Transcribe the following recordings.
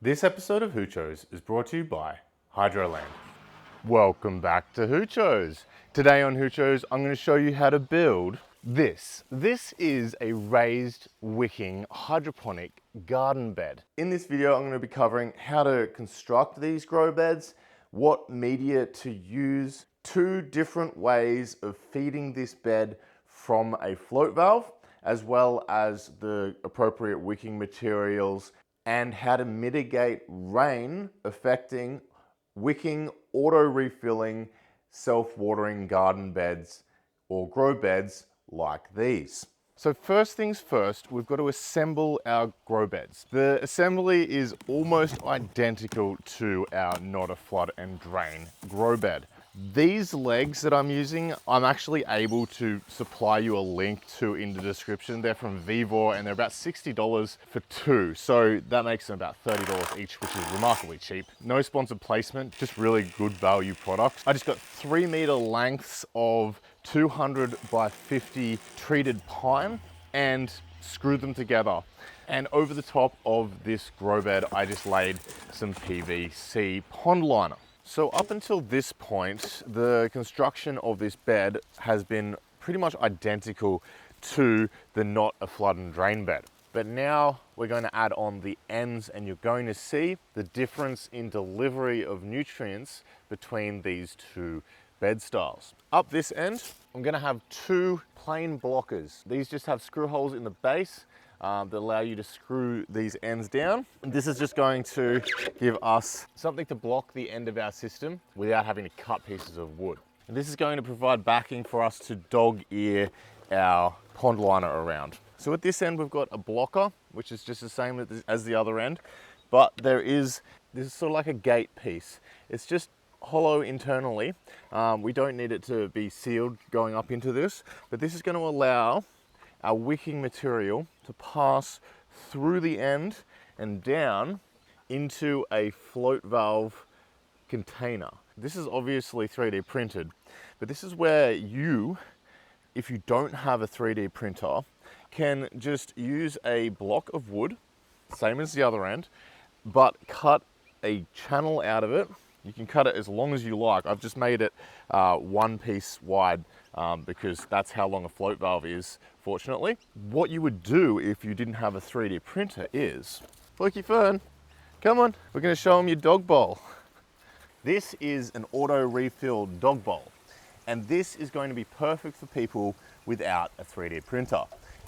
This episode of Hoochos is brought to you by Hydroland. Welcome back to Hoochos. Today on Hoochos, I'm going to show you how to build this. This is a raised wicking hydroponic garden bed. In this video, I'm going to be covering how to construct these grow beds, what media to use, 2 different ways of feeding this bed from a float valve, as well as the appropriate wicking materials and how to mitigate rain affecting wicking, auto-refilling, self-watering garden beds or grow beds like these. So first things first, we've got to assemble our grow beds. The assembly is almost identical to our not a flood and drain grow bed. These legs that I'm using, I'm actually able to supply you a link to in the description. They're from EVABarrier and they're about $60 for 2. So that makes them about $30 each, which is remarkably cheap. No sponsored placement, just really good value products. I just got 3-meter lengths of 200 by 50 treated pine and screwed them together. And over the top of this grow bed, I just laid some PVC pond liner. So up until this point, the construction of this bed has been pretty much identical to the not a flood and drain bed. But now we're going to add on the ends and you're going to see the difference in delivery of nutrients between these 2 bed styles. Up this end, I'm going to have 2 plain blockers. These just have screw holes in the base that allow you to screw these ends down. And this is just going to give us something to block the end of our system without having to cut pieces of wood. And this is going to provide backing for us to dog ear our pond liner around. So at this end, we've got a blocker, which is just the same as the other end, but this is sort of like a gate piece. It's just hollow internally. We don't need it to be sealed going up into this, but this is going to allow our wicking material to pass through the end and down into a float valve container. This is obviously 3D printed, but this is where you, if you don't have a 3D printer, can just use a block of wood, same as the other end, but cut a channel out of it. You can cut it as long as you like. I've just made it 1 piece wide because that's how long a float valve is, fortunately. What you would do if you didn't have a 3D printer is, Flicky Fern, come on, we're gonna show them your dog bowl. This is an auto refill dog bowl, and this is going to be perfect for people without a 3D printer.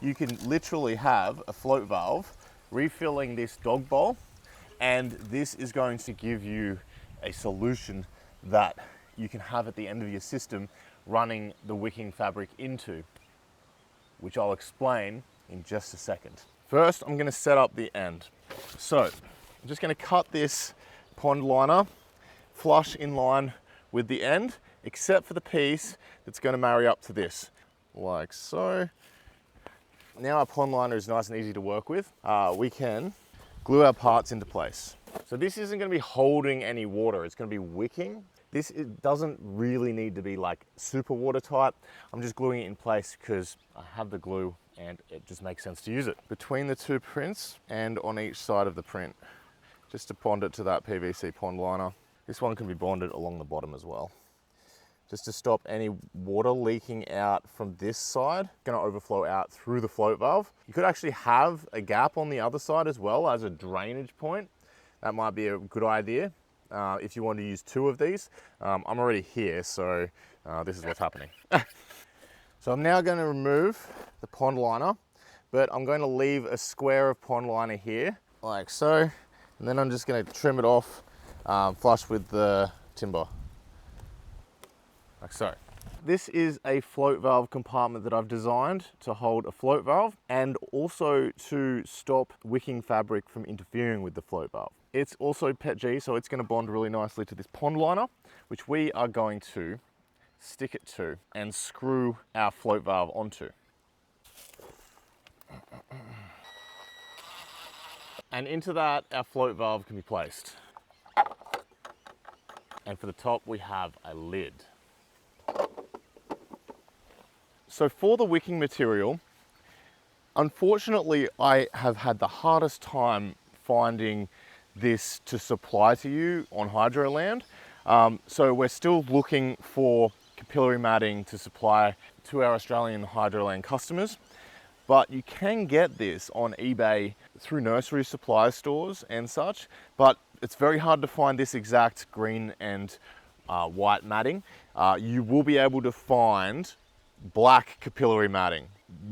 You can literally have a float valve refilling this dog bowl, and this is going to give you a solution that you can have at the end of your system running the wicking fabric into, which I'll explain in just a second. First, I'm going to set up the end. So I'm just going to cut this pond liner flush in line with the end, except for the piece that's going to marry up to this, like so. Now our pond liner is nice and easy to work with. We can glue our parts into place. So this isn't going to be holding any water, it's going to be wicking. This doesn't really need to be like super watertight. I'm just gluing it in place because I have the glue and it just makes sense to use it. Between the 2 prints and on each side of the print, just to bond it to that PVC pond liner. This one can be bonded along the bottom as well, just to stop any water leaking out from this side, gonna overflow out through the float valve. You could actually have a gap on the other side as well as a drainage point. That might be a good idea if you want to use 2 of these. I'm already here, so this is what's happening. So I'm now going to remove the pond liner, but I'm going to leave a square of pond liner here, like so, and then I'm just going to trim it off flush with the timber, like so. This is a float valve compartment that I've designed to hold a float valve and also to stop wicking fabric from interfering with the float valve. It's also PETG, so it's going to bond really nicely to this pond liner, which we are going to stick it to and screw our float valve onto. And into that, our float valve can be placed. And for the top, we have a lid. So for the wicking material, unfortunately, I have had the hardest time finding this to supply to you on Hydroland. So we're still looking for capillary matting to supply to our Australian Hydroland customers, but you can get this on eBay through nursery supply stores and such, but it's very hard to find this exact green and white matting. You will be able to find black capillary matting.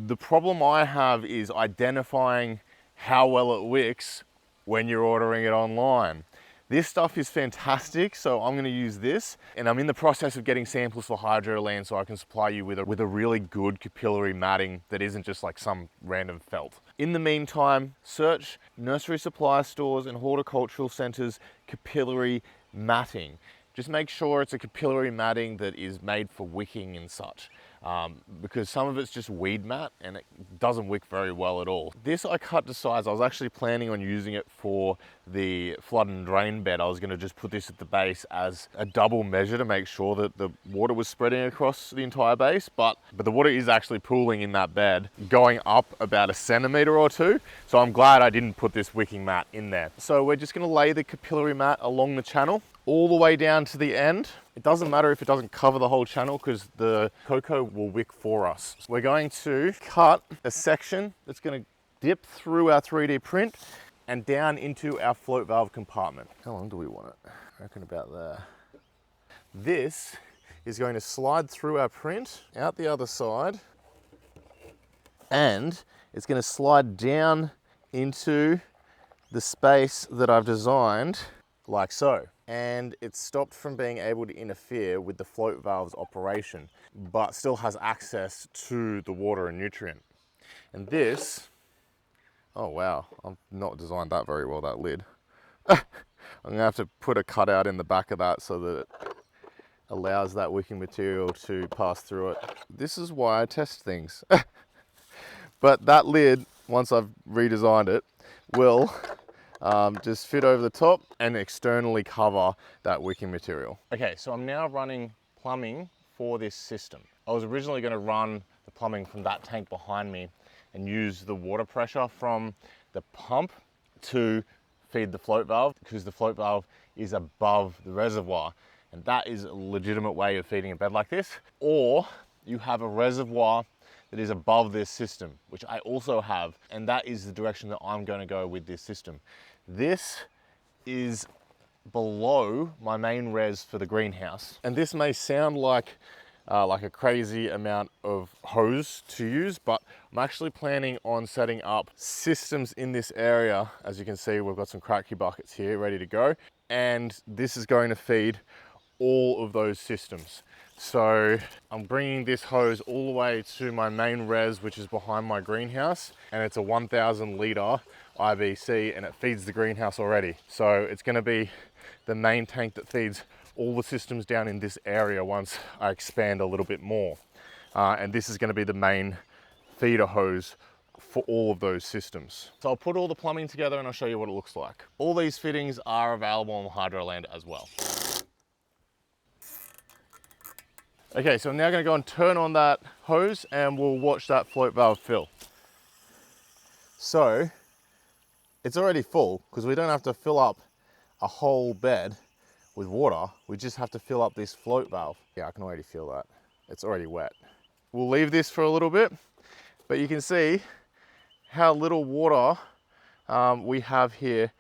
The problem I have is identifying how well it wicks when you're ordering it online. This stuff is fantastic, so I'm gonna use this, and I'm in the process of getting samples for Hydroland so I can supply you with a really good capillary matting that isn't just like some random felt. In the meantime, search nursery supply stores and horticultural centers capillary matting. Just make sure it's a capillary matting that is made for wicking and such. Because some of it's just weed mat and it doesn't wick very well at all. This I cut to size. I was actually planning on using it for the flood and drain bed. I was going to just put this at the base as a double measure to make sure that the water was spreading across the entire base, but the water is actually pooling in that bed, going up about 1 centimeter or 2. So I'm glad I didn't put this wicking mat in there. So we're just going to lay the capillary mat along the channel all the way down to the end. It doesn't matter if it doesn't cover the whole channel because the cocoa will wick for us. We're going to cut a section that's going to dip through our 3D print and down into our float valve compartment. How long do we want it? I reckon about there. This is going to slide through our print out the other side, and it's going to slide down into the space that I've designed like so. And it's stopped from being able to interfere with the float valve's operation, but still has access to the water and nutrient. And this, oh wow, I've not designed that very well, that lid. I'm gonna have to put a cutout in the back of that so that it allows that wicking material to pass through it. This is why I test things. But that lid, once I've redesigned it, will just fit over the top and externally cover that wicking material. Okay, so I'm now running plumbing for this system. I was originally going to run the plumbing from that tank behind me and use the water pressure from the pump to feed the float valve, because the float valve is above the reservoir, and that is a legitimate way of feeding a bed like this. Or you have a reservoir that is above this system, which I also have, and that is the direction that I'm going to go with this system. This is below my main res for the greenhouse, and this may sound like a crazy amount of hose to use, but I'm actually planning on setting up systems in this area. As you can see, we've got some cracky buckets here ready to go, and this is going to feed all of those systems. So I'm bringing this hose all the way to my main res, which is behind my greenhouse, and it's a 1,000 litre IBC, and it feeds the greenhouse already. So it's going to be the main tank that feeds all the systems down in this area once I expand a little bit more. And this is going to be the main feeder hose for all of those systems. So I'll put all the plumbing together and I'll show you what it looks like. All these fittings are available on Hydroland as well. Okay, so I'm now going to go and turn on that hose and we'll watch that float valve fill. So it's already full because we don't have to fill up a whole bed with water. We just have to fill up this float valve. Yeah, I can already feel that. It's already wet. We'll leave this for a little bit, but you can see how little water we have here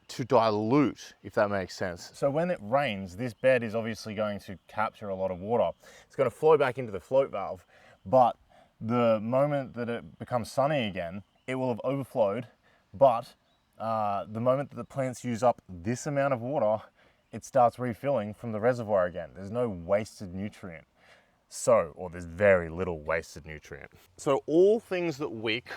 to dilute, if that makes sense. So when it rains, this bed is obviously going to capture a lot of water. It's going to flow back into the float valve, but the moment that it becomes sunny again, it will have overflowed, but the moment that the plants use up this amount of water, it starts refilling from the reservoir again. There's no wasted nutrient. Or there's very little wasted nutrient. So all things that wick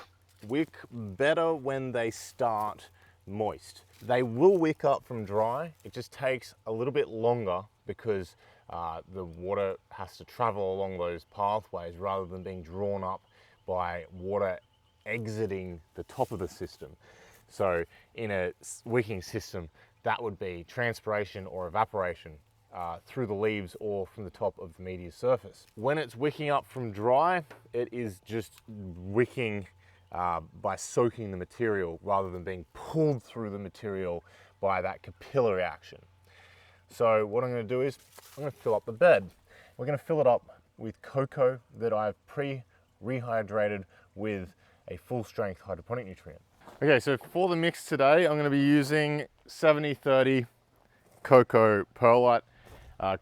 better when they start moist. They will wick up from dry. It just takes a little bit longer because the water has to travel along those pathways rather than being drawn up by water exiting the top of the system. So in a wicking system, that would be transpiration or evaporation through the leaves or from the top of the media surface. When it's wicking up from dry, it is just wicking by soaking the material rather than being pulled through the material by that capillary action. So what I'm going to do is I'm going to fill up the bed. We're going to fill it up with cocoa that I've rehydrated with a full strength hydroponic nutrient. Okay, so for the mix today, I'm going to be using 70/30 cocoa perlite,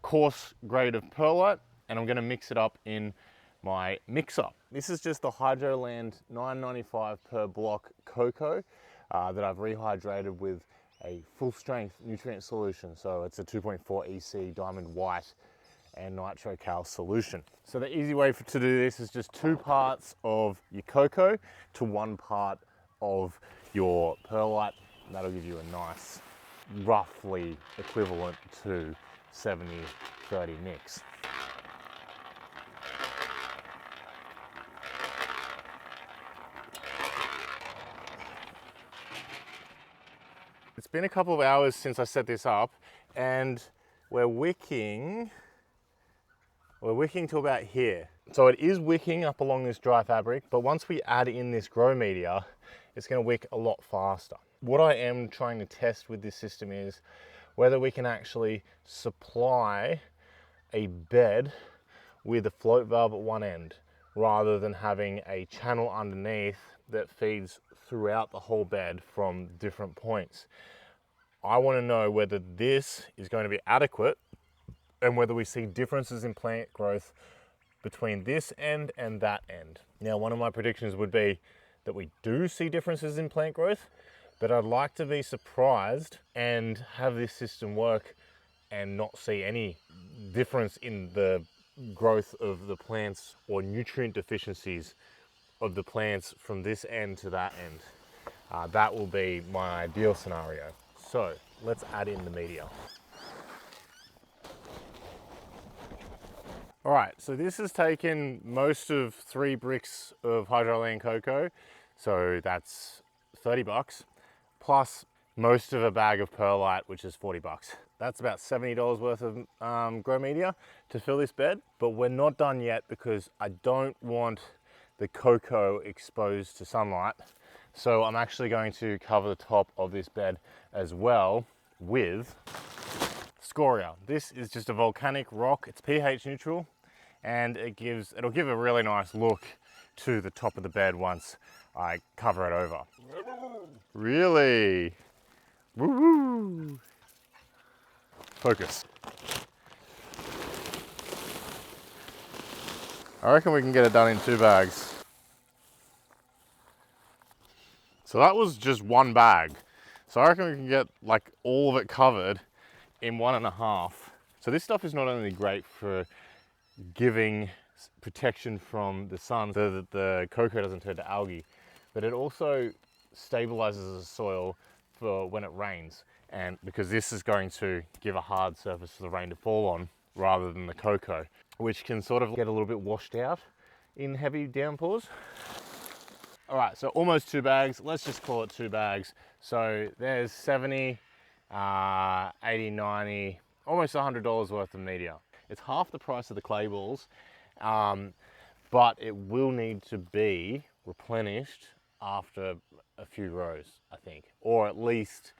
coarse grade of perlite, and I'm going to mix it up in my mixer. This is just the Hydroland $9.95 per block cocoa that I've rehydrated with a full strength nutrient solution. So it's a 2.4 EC diamond white and nitro-cal solution. So the easy way to do this is just 2 parts of your cocoa to 1 part of your perlite, and that'll give you a nice, roughly equivalent to 70/30 mix. It's been a couple of hours since I set this up, and we're wicking to about here. So it is wicking up along this dry fabric, but once we add in this grow media, it's going to wick a lot faster. What I am trying to test with this system is whether we can actually supply a bed with a float valve at one end, rather than having a channel underneath that feeds throughout the whole bed from different points. I want to know whether this is going to be adequate and whether we see differences in plant growth between this end and that end. Now, one of my predictions would be that we do see differences in plant growth, but I'd like to be surprised and have this system work and not see any difference in the growth of the plants or nutrient deficiencies of the plants from this end to that end. That will be my ideal scenario. So let's add in the media. All right, so this has taken most of 3 bricks of Hydroland cocoa, so that's 30 bucks, plus most of a bag of perlite, which is 40 bucks. That's about $70 worth of grow media to fill this bed, but we're not done yet because I don't want the cocoa exposed to sunlight. So I'm actually going to cover the top of this bed as well with scoria. This is just a volcanic rock. It's pH neutral, and it'll give a really nice look to the top of the bed once I cover it over. Really? Woo-woo! Focus. I reckon we can get it done in 2 bags. So that was just 1 bag. So I reckon we can get like all of it covered in 1.5. So this stuff is not only great for giving protection from the sun so that the cocoa doesn't turn to algae, but it also stabilizes the soil for when it rains, and because this is going to give a hard surface for the rain to fall on rather than the cocoa, which can sort of get a little bit washed out in heavy downpours. All right, so almost 2 bags. Let's just call it 2 bags. So there's 70, 80, 90, almost $100 worth of media. It's half the price of the clay balls, but it will need to be replenished after a few rows, I think, or at least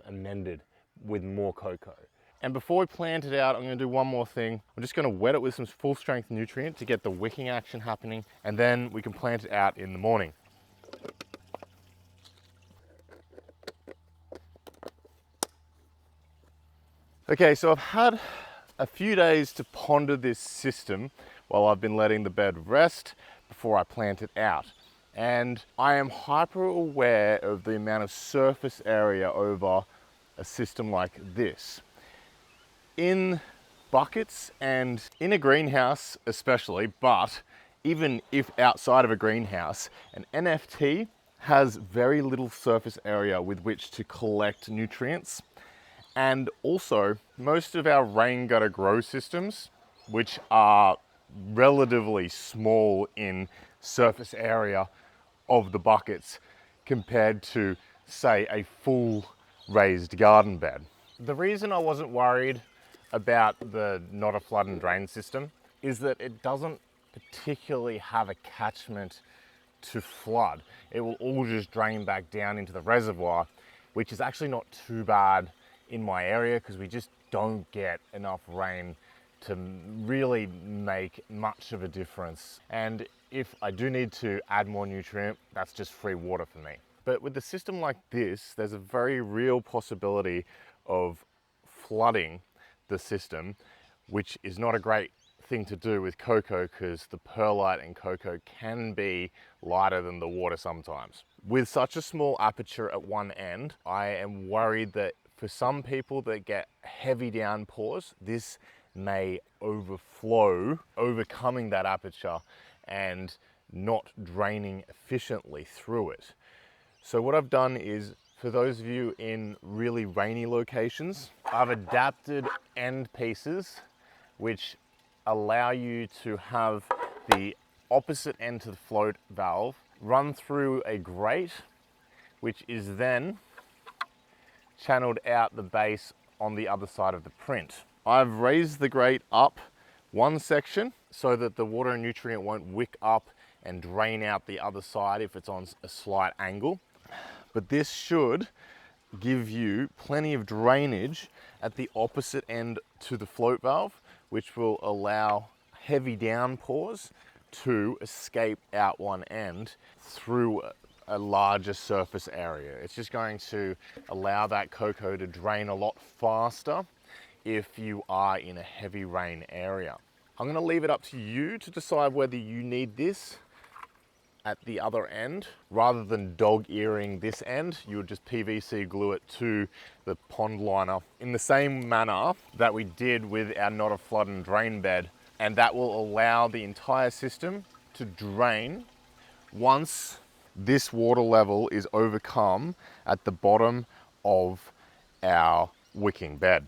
amended with more cocoa. And before we plant it out, I'm going to do one more thing. I'm just going to wet it with some full strength nutrient to get the wicking action happening, and then we can plant it out in the morning. Okay, so I've had a few days to ponder this system while I've been letting the bed rest before I plant it out. And I am hyper aware of the amount of surface area over a system like this. In buckets and in a greenhouse especially, but even if outside of a greenhouse, an NFT has very little surface area with which to collect nutrients. And also, most of our rain gutter grow systems, which are relatively small in surface area of the buckets compared to, say, a full raised garden bed. The reason I wasn't worried about the not a flood and drain system is that it doesn't particularly have a catchment to flood. It will all just drain back down into the reservoir, which is actually not too bad in my area because we just don't get enough rain to really make much of a difference. And if I do need to add more nutrient, that's just free water for me. But with a system like this, there's a very real possibility of flooding the system, which is not a great thing to do with cocoa because the perlite in cocoa can be lighter than the water sometimes. With such a small aperture at one end, I am worried that for some people that get heavy downpours, this may overflow, overcoming that aperture and not draining efficiently through it. So what I've done is, for those of you in really rainy locations, I've adapted end pieces which allow you to have the opposite end to the float valve run through a grate, which is then channeled out the base on the other side of the print. I've raised the grate up one section so that the water and nutrient won't wick up and drain out the other side if it's on a slight angle. But this should give you plenty of drainage at the opposite end to the float valve, which will allow heavy downpours to escape out one end through a larger surface area. It's just going to allow that cocoa to drain a lot faster if you are in a heavy rain area. I'm going to leave it up to you to decide whether you need this at the other end. Rather than dog earing this end, you would just PVC glue it to the pond liner in the same manner that we did with our not a flood and drain bed, and that will allow the entire system to drain once this water level is overcome at the bottom of our wicking bed.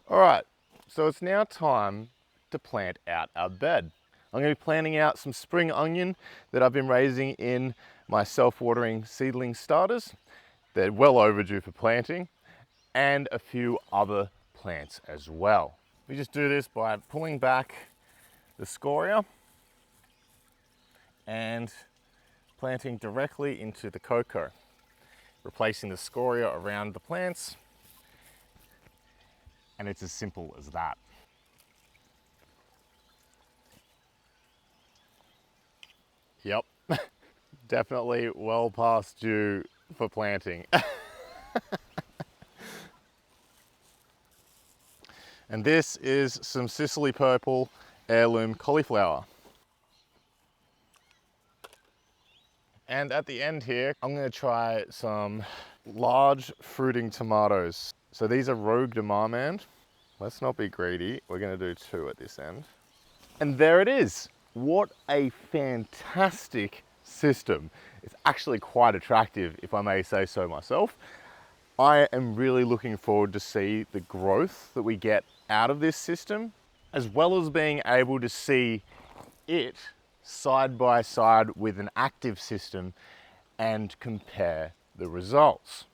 All right, so it's now time to plant out our bed. I'm going to be planting out some spring onion that I've been raising in my self-watering seedling starters. They're well overdue for planting, and a few other plants as well. We just do this by pulling back the scoria and planting directly into the cocoa, replacing the scoria around the plants, and it's as simple as that. Yep, definitely well past due for planting. And this is some Sicily purple heirloom cauliflower. And at the end here, I'm going to try some large fruiting tomatoes. So these are Rogue de Marmande. Let's not be greedy. We're going to do 2 at this end. And there it is. What a fantastic system. It's actually quite attractive, if I may say so myself. I am really looking forward to see the growth that we get out of this system, as well as being able to see it side by side with an active system and compare the results.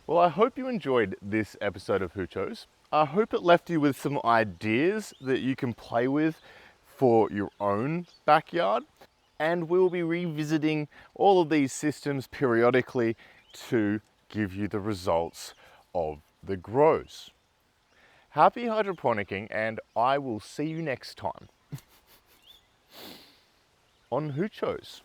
Well, I hope you enjoyed this episode of Hoochos. I hope it left you with some ideas that you can play with for your own backyard. And we'll be revisiting all of these systems periodically to give you the results of the grows. Happy hydroponicking, and I will see you next time on Hoochos.